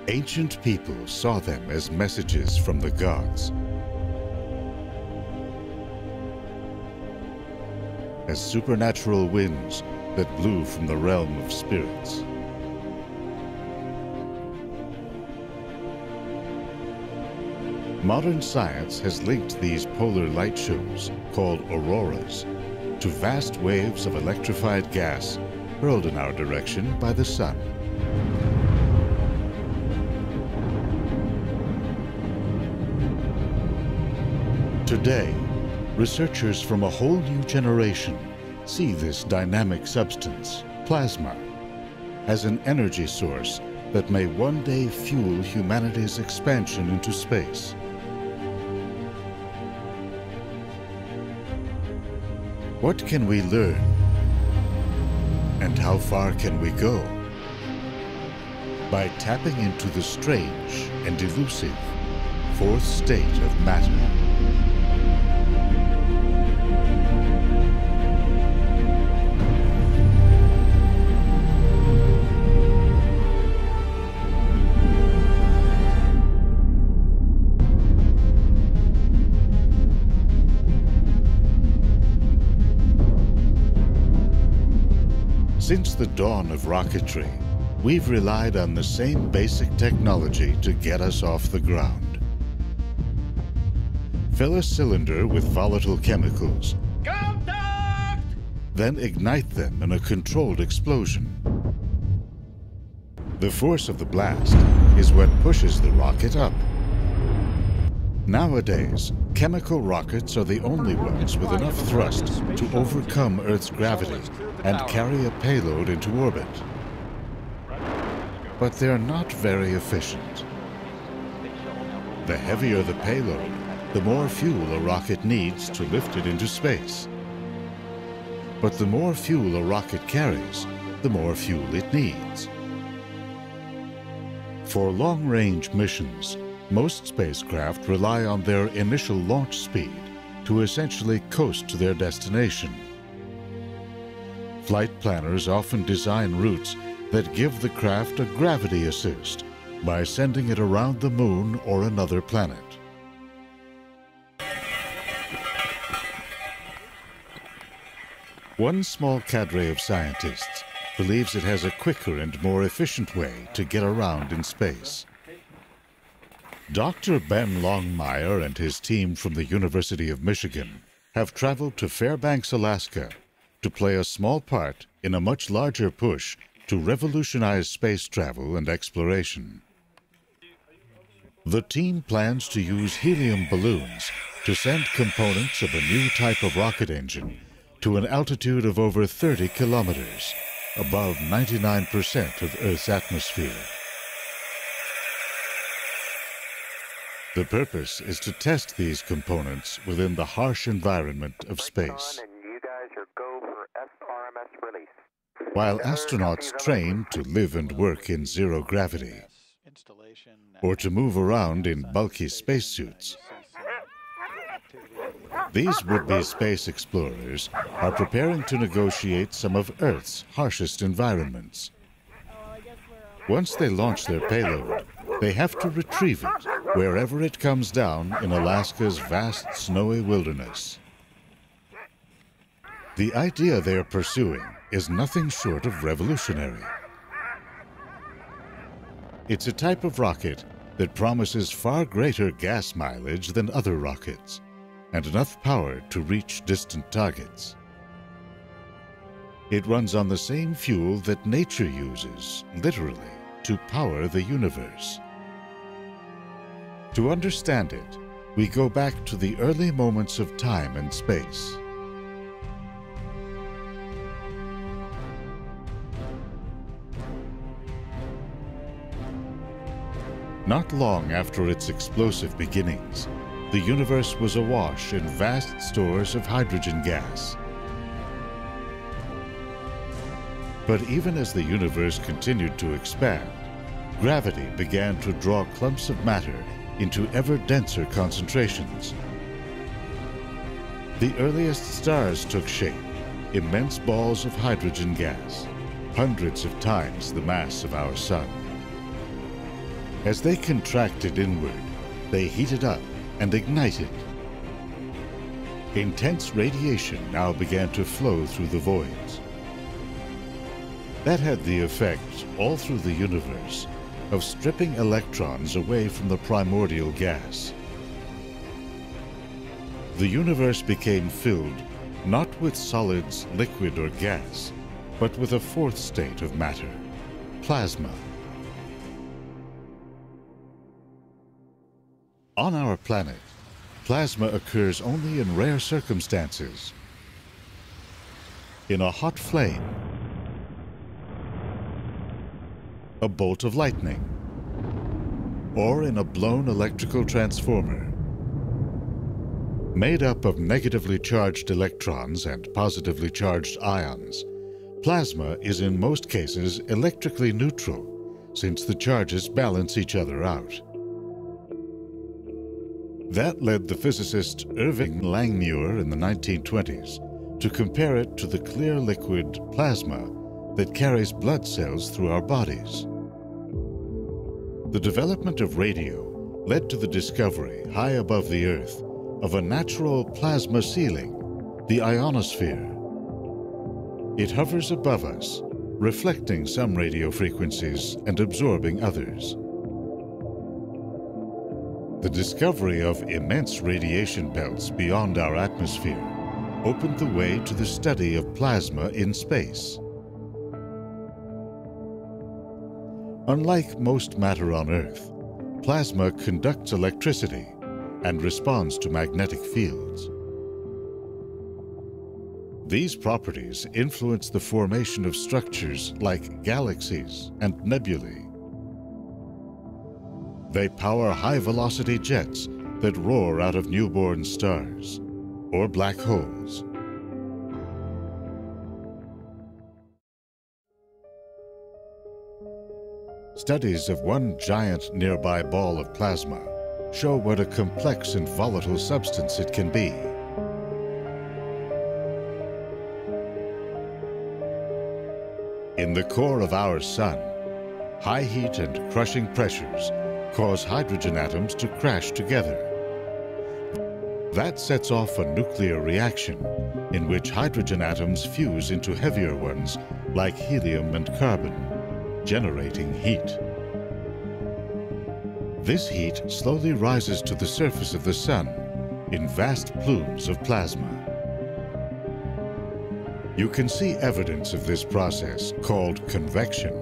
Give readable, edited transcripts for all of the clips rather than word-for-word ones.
Ancient people saw them as messages from the gods, as supernatural winds that blew from the realm of spirits. Modern science has linked these polar light shows, called auroras, to vast waves of electrified gas hurled in our direction by the sun. Today, researchers from a whole new generation see this dynamic substance, plasma, as an energy source that may one day fuel humanity's expansion into space. What can we learn? And how far can we go? By tapping into the strange and elusive fourth state of matter. Since the dawn of rocketry, we've relied on the same basic technology to get us off the ground. Fill a cylinder with volatile chemicals, contact! Then ignite them in a controlled explosion. The force of the blast is what pushes the rocket up. Nowadays, chemical rockets are the only ones with enough thrust to overcome Earth's gravity and carry a payload into orbit. But they're not very efficient. The heavier the payload, the more fuel a rocket needs to lift it into space. But the more fuel a rocket carries, the more fuel it needs. For long-range missions, most spacecraft rely on their initial launch speed to essentially coast to their destination. Flight planners often design routes that give the craft a gravity assist by sending it around the moon or another planet. One small cadre of scientists believes it has a quicker and more efficient way to get around in space. Dr. Ben Longmire and his team from the University of Michigan have traveled to Fairbanks, Alaska, to play a small part in a much larger push to revolutionize space travel and exploration. The team plans to use helium balloons to send components of a new type of rocket engine to an altitude of over 30 kilometers, above 99% of Earth's atmosphere. The purpose is to test these components within the harsh environment of space. While astronauts train to live and work in zero gravity, or to move around in bulky spacesuits, these would-be space explorers are preparing to negotiate some of Earth's harshest environments. Once they launch their payload, they have to retrieve it wherever it comes down in Alaska's vast snowy wilderness. The idea they're pursuing is nothing short of revolutionary. It's a type of rocket that promises far greater gas mileage than other rockets, and enough power to reach distant targets. It runs on the same fuel that nature uses, literally, to power the universe. To understand it, we go back to the early moments of time and space. Not long after its explosive beginnings, the universe was awash in vast stores of hydrogen gas. But even as the universe continued to expand, gravity began to draw clumps of matter into ever denser concentrations. The earliest stars took shape, immense balls of hydrogen gas, hundreds of times the mass of our sun. As they contracted inward, they heated up and ignited. Intense radiation now began to flow through the voids. That had the effect, all through the universe, of stripping electrons away from the primordial gas. The universe became filled not with solids, liquid, or gas, but with a fourth state of matter, plasma. On our planet, plasma occurs only in rare circumstances. In a hot flame, a bolt of lightning, or in a blown electrical transformer. Made up of negatively charged electrons and positively charged ions, plasma is in most cases electrically neutral, since the charges balance each other out. That led the physicist Irving Langmuir in the 1920s to compare it to the clear liquid plasma that carries blood cells through our bodies. The development of radio led to the discovery, high above the Earth, of a natural plasma ceiling, the ionosphere. It hovers above us, reflecting some radio frequencies and absorbing others. The discovery of immense radiation belts beyond our atmosphere opened the way to the study of plasma in space. Unlike most matter on Earth, plasma conducts electricity and responds to magnetic fields. These properties influence the formation of structures like galaxies and nebulae. They power high-velocity jets that roar out of newborn stars or black holes. Studies of one giant nearby ball of plasma show what a complex and volatile substance it can be. In the core of our sun, high heat and crushing pressures cause hydrogen atoms to crash together. That sets off a nuclear reaction in which hydrogen atoms fuse into heavier ones like helium and carbon, generating heat. This heat slowly rises to the surface of the sun in vast plumes of plasma. You can see evidence of this process, called convection,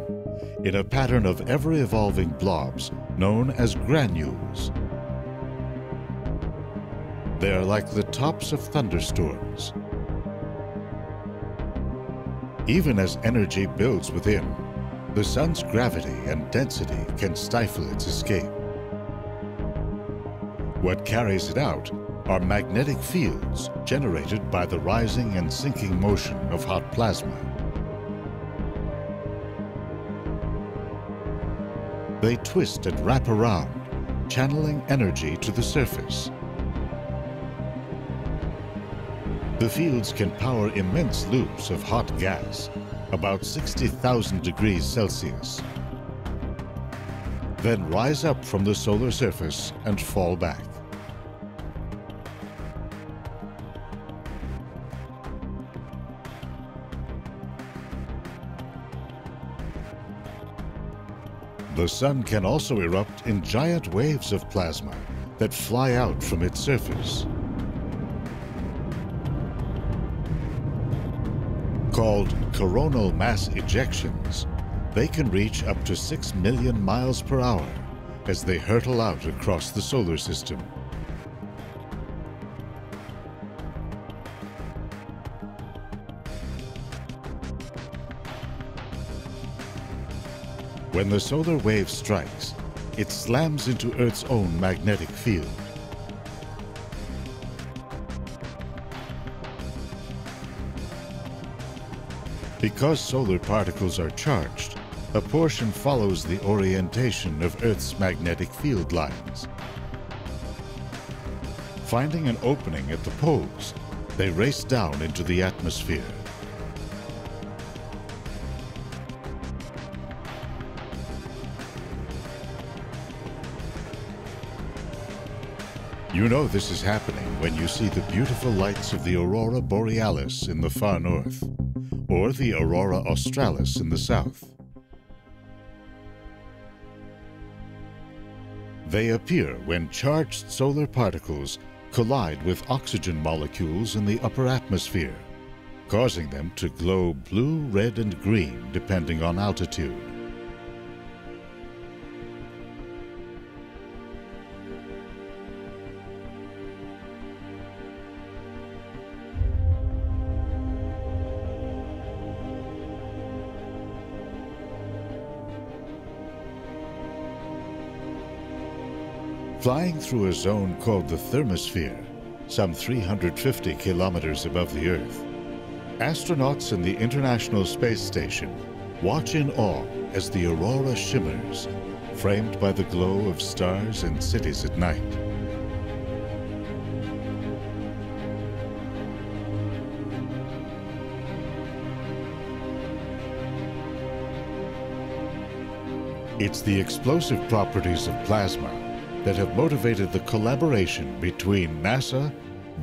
in a pattern of ever-evolving blobs known as granules. They are like the tops of thunderstorms. Even as energy builds within, the sun's gravity and density can stifle its escape. What carries it out are magnetic fields generated by the rising and sinking motion of hot plasma. They twist and wrap around, channeling energy to the surface. The fields can power immense loops of hot gas, about 60,000 degrees Celsius, then rise up from the solar surface and fall back. The sun can also erupt in giant waves of plasma that fly out from its surface. Called coronal mass ejections, they can reach up to 6 million miles per hour as they hurtle out across the solar system. When the solar wave strikes, it slams into Earth's own magnetic field. Because solar particles are charged, a portion follows the orientation of Earth's magnetic field lines. Finding an opening at the poles, they race down into the atmosphere. You know this is happening when you see the beautiful lights of the aurora borealis in the far north, or the aurora australis in the south. They appear when charged solar particles collide with oxygen molecules in the upper atmosphere, causing them to glow blue, red, and green depending on altitude. Flying through a zone called the thermosphere, some 350 kilometers above the Earth, astronauts in the International Space Station watch in awe as the aurora shimmers, framed by the glow of stars and cities at night. It's the explosive properties of plasma that have motivated the collaboration between NASA,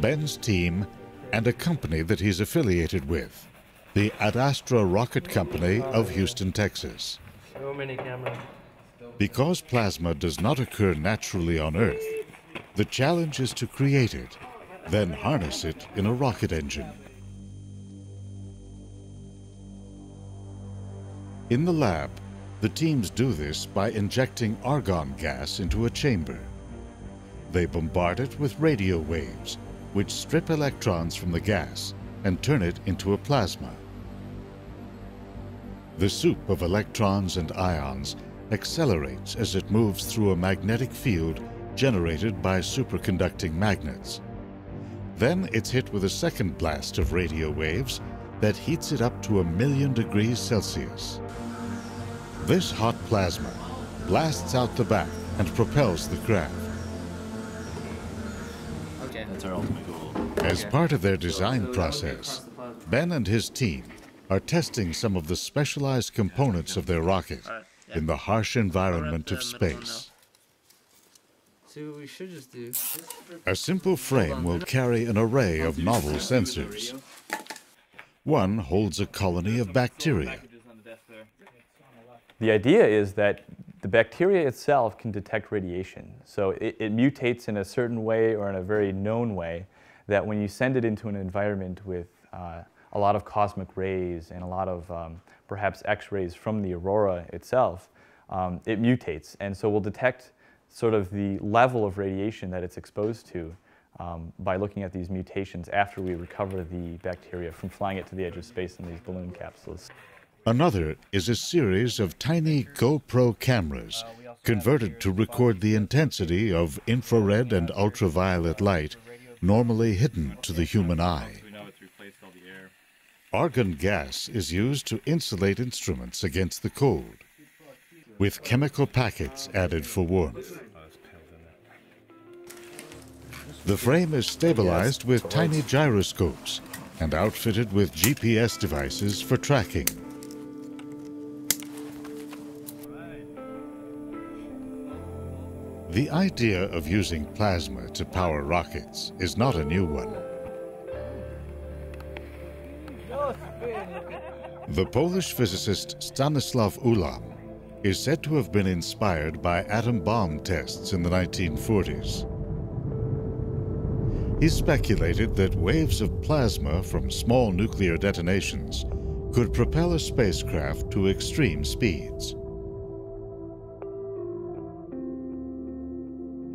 Ben's team, and a company that he's affiliated with, the Ad Astra Rocket Company of Houston, Texas. So many cameras. Because plasma does not occur naturally on Earth, the challenge is to create it, then harness it in a rocket engine. In the lab, the teams do this by injecting argon gas into a chamber. They bombard it with radio waves, which strip electrons from the gas and turn it into a plasma. The soup of electrons and ions accelerates as it moves through a magnetic field generated by superconducting magnets. Then it's hit with a second blast of radio waves that heats it up to 1,000,000 degrees Celsius. This hot plasma blasts out the back and propels the craft. Okay. That's our ultimate goal. As part of their design process, Ben and his team are testing some of the specialized components of their rocket in the harsh environment of space. See what we should just do. A simple frame will carry an array of novel sensors. One holds a colony of bacteria. The idea is that the bacteria itself can detect radiation. So it mutates in a certain way or in a very known way that when you send it into an environment with a lot of cosmic rays and a lot of perhaps X-rays from the aurora itself, it mutates. And so we'll detect sort of the level of radiation that it's exposed to by looking at these mutations after we recover the bacteria from flying it to the edge of space in these balloon capsules. Another is a series of tiny GoPro cameras converted to record the intensity of infrared and ultraviolet light normally hidden to the human eye. Argon gas is used to insulate instruments against the cold, with chemical packets added for warmth. The frame is stabilized with tiny gyroscopes and outfitted with GPS devices for tracking. The idea of using plasma to power rockets is not a new one. The Polish physicist Stanislaw Ulam is said to have been inspired by atom bomb tests in the 1940s. He speculated that waves of plasma from small nuclear detonations could propel a spacecraft to extreme speeds.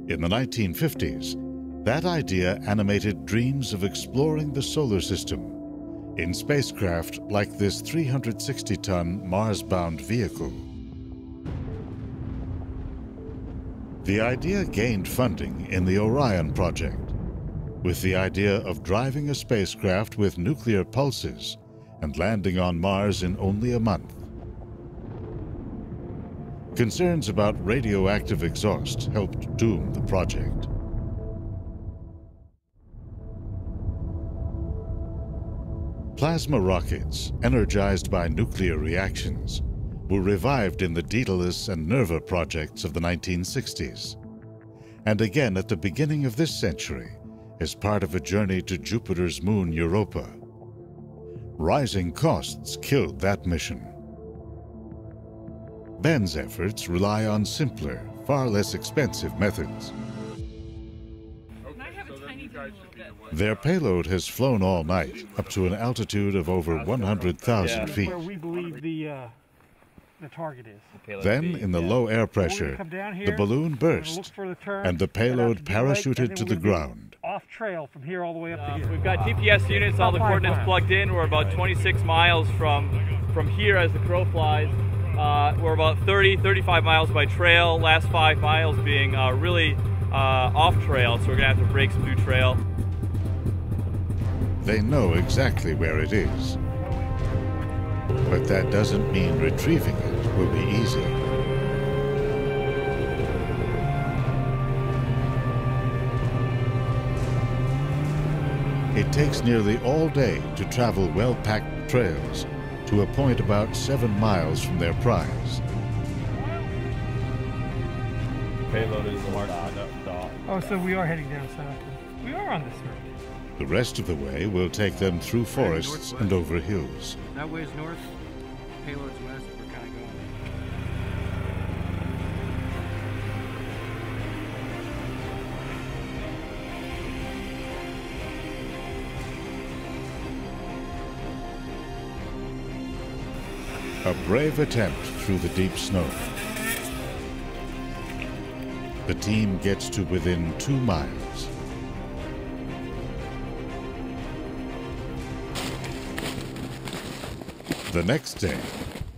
In the 1950s, that idea animated dreams of exploring the solar system in spacecraft like this 360-ton Mars-bound vehicle. The idea gained funding in the Orion project, with the idea of driving a spacecraft with nuclear pulses and landing on Mars in only a month. Concerns about radioactive exhaust helped doom the project. Plasma rockets, energized by nuclear reactions, were revived in the Daedalus and Nerva projects of the 1960s. and again at the beginning of this century as part of a journey to Jupiter's moon Europa. Rising costs killed that mission. Ben's efforts rely on simpler, far less expensive methods. Their payload has flown all night, up to an altitude of over 100,000 feet. Where we believe the target is. Then, in the low air pressure, the balloon burst, and the payload parachuted to the ground. Off trail from here all the way up to here. We've got GPS units, all the coordinates plugged in. We're about 26 miles from here as the crow flies. We're about 35 miles by trail, last 5 miles being really off trail, so we're going to have to break some new trail. They know exactly where it is. But that doesn't mean retrieving it will be easy. It takes nearly all day to travel well-packed trails to a point about 7 miles from their prize. Payload is marked on that dot. Oh, so we are heading down south. We are on this road. The rest of the way will take them through forests and over hills. That way's north, payload's west, we're kind of going. A brave attempt through the deep snow. The team gets to within 2 miles. The next day,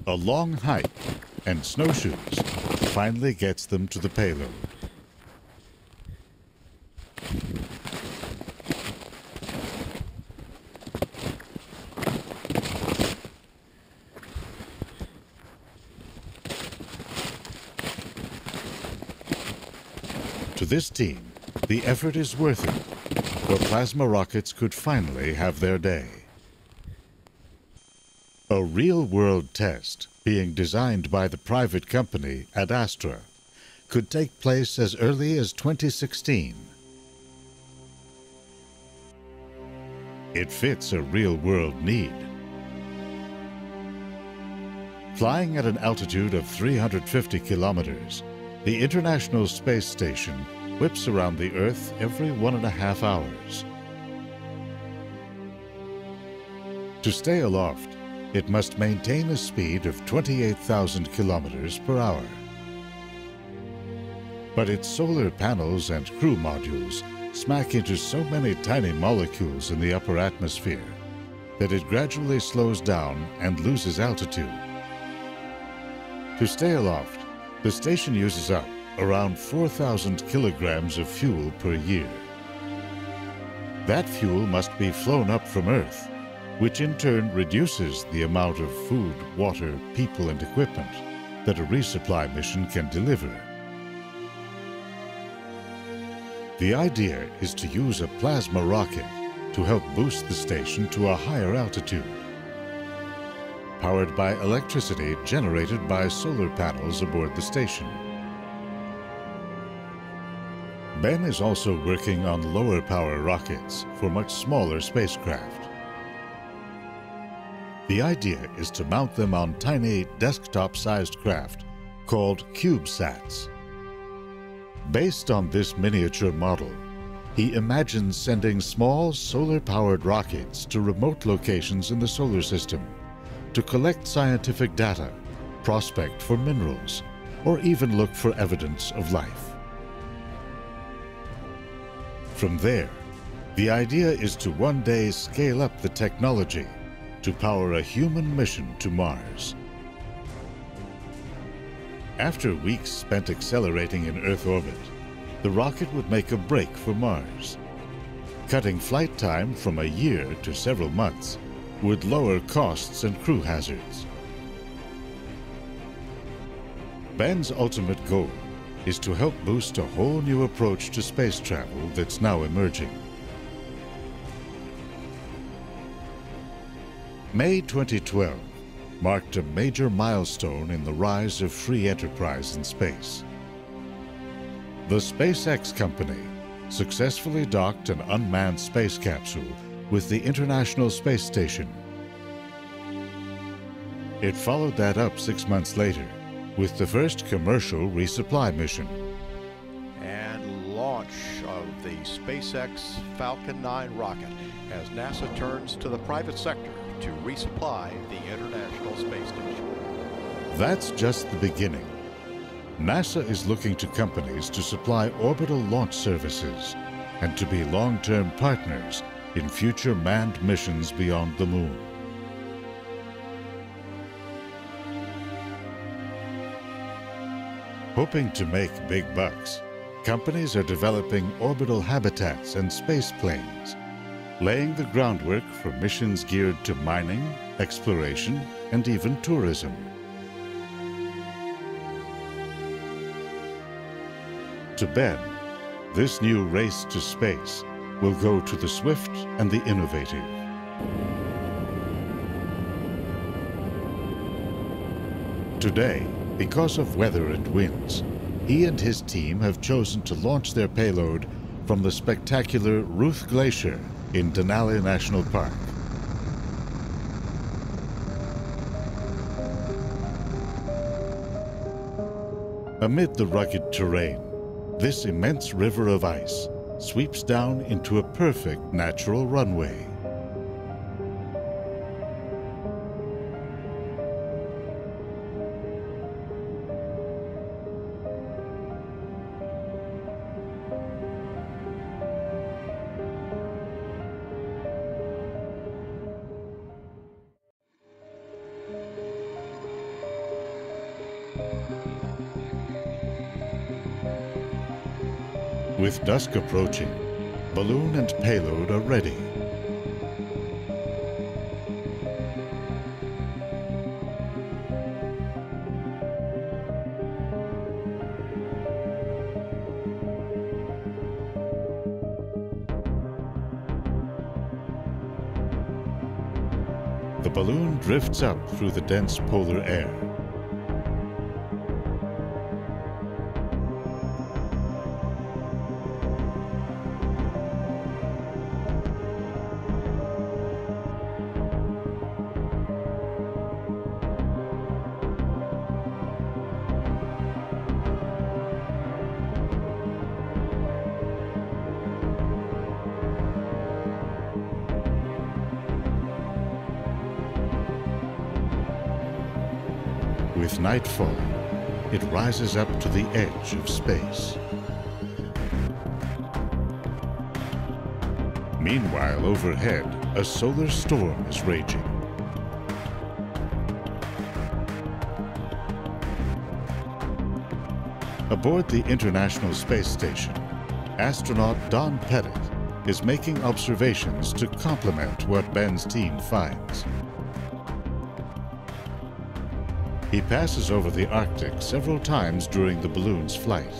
a long hike and snowshoes finally gets them to the payload. To this team, the effort is worth it, for plasma rockets could finally have their day. A real-world test being designed by the private company Ad Astra could take place as early as 2016. It fits a real-world need. Flying at an altitude of 350 kilometers, the International Space Station whips around the Earth every 1.5 hours. To stay aloft, it must maintain a speed of 28,000 kilometers per hour. But its solar panels and crew modules smack into so many tiny molecules in the upper atmosphere that it gradually slows down and loses altitude. To stay aloft, the station uses up around 4,000 kilograms of fuel per year. That fuel must be flown up from Earth, which in turn reduces the amount of food, water, people, and equipment that a resupply mission can deliver. The idea is to use a plasma rocket to help boost the station to a higher altitude, powered by electricity generated by solar panels aboard the station. Ben is also working on lower power rockets for much smaller spacecraft. The idea is to mount them on tiny desktop-sized craft called CubeSats. Based on this miniature model, he imagines sending small solar-powered rockets to remote locations in the solar system to collect scientific data, prospect for minerals, or even look for evidence of life. From there, the idea is to one day scale up the technology to power a human mission to Mars. After weeks spent accelerating in Earth orbit, the rocket would make a break for Mars. Cutting flight time from a year to several months would lower costs and crew hazards. Ben's ultimate goal is to help boost a whole new approach to space travel that's now emerging. May 2012 marked a major milestone in the rise of free enterprise in space. The SpaceX company successfully docked an unmanned space capsule with the International Space Station. It followed that up 6 months later with the first commercial resupply mission. And launch of the SpaceX Falcon 9 rocket as NASA turns to the private sector to resupply the International Space Station. That's just the beginning. NASA is looking to companies to supply orbital launch services and to be long-term partners in future manned missions beyond the moon. Hoping to make big bucks, companies are developing orbital habitats and space planes, laying the groundwork for missions geared to mining, exploration, and even tourism. To Ben, this new race to space will go to the swift and the innovative. Today, because of weather and winds, he and his team have chosen to launch their payload from the spectacular Ruth Glacier in Denali National Park. Amid the rugged terrain, this immense river of ice sweeps down into a perfect natural runway. With dusk approaching, balloon and payload are ready. The balloon drifts up through the dense polar air. With nightfall, it rises up to the edge of space. Meanwhile, overhead, a solar storm is raging. Aboard the International Space Station, astronaut Don Pettit is making observations to complement what Ben's team finds. He passes over the Arctic several times during the balloon's flight.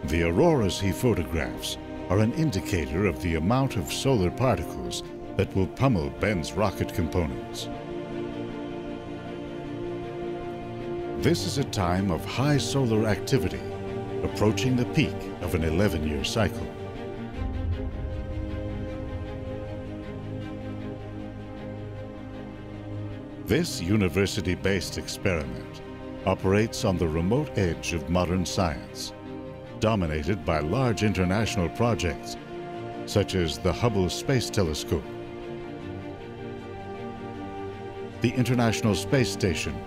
The auroras he photographs are an indicator of the amount of solar particles that will pummel Ben's rocket components. This is a time of high solar activity, approaching the peak of an 11-year cycle. This university-based experiment operates on the remote edge of modern science, dominated by large international projects such as the Hubble Space Telescope, the International Space Station,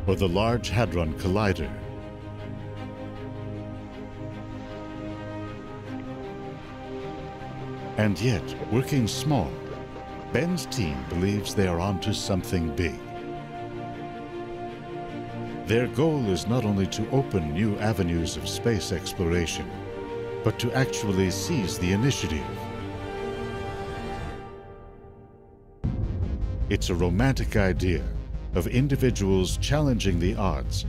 or the Large Hadron Collider. And yet, working small, Ben's team believes they are onto something big. Their goal is not only to open new avenues of space exploration, but to actually seize the initiative. It's a romantic idea of individuals challenging the odds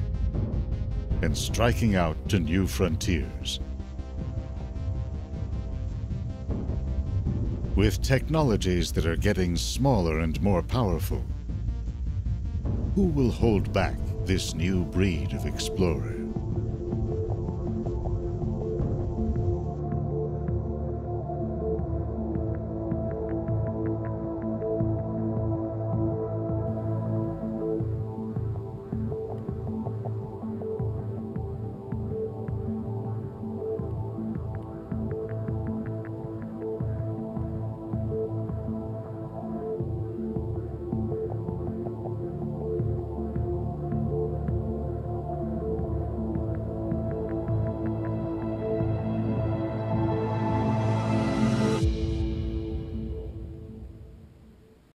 and striking out to new frontiers. With technologies that are getting smaller and more powerful, who will hold back this new breed of explorers.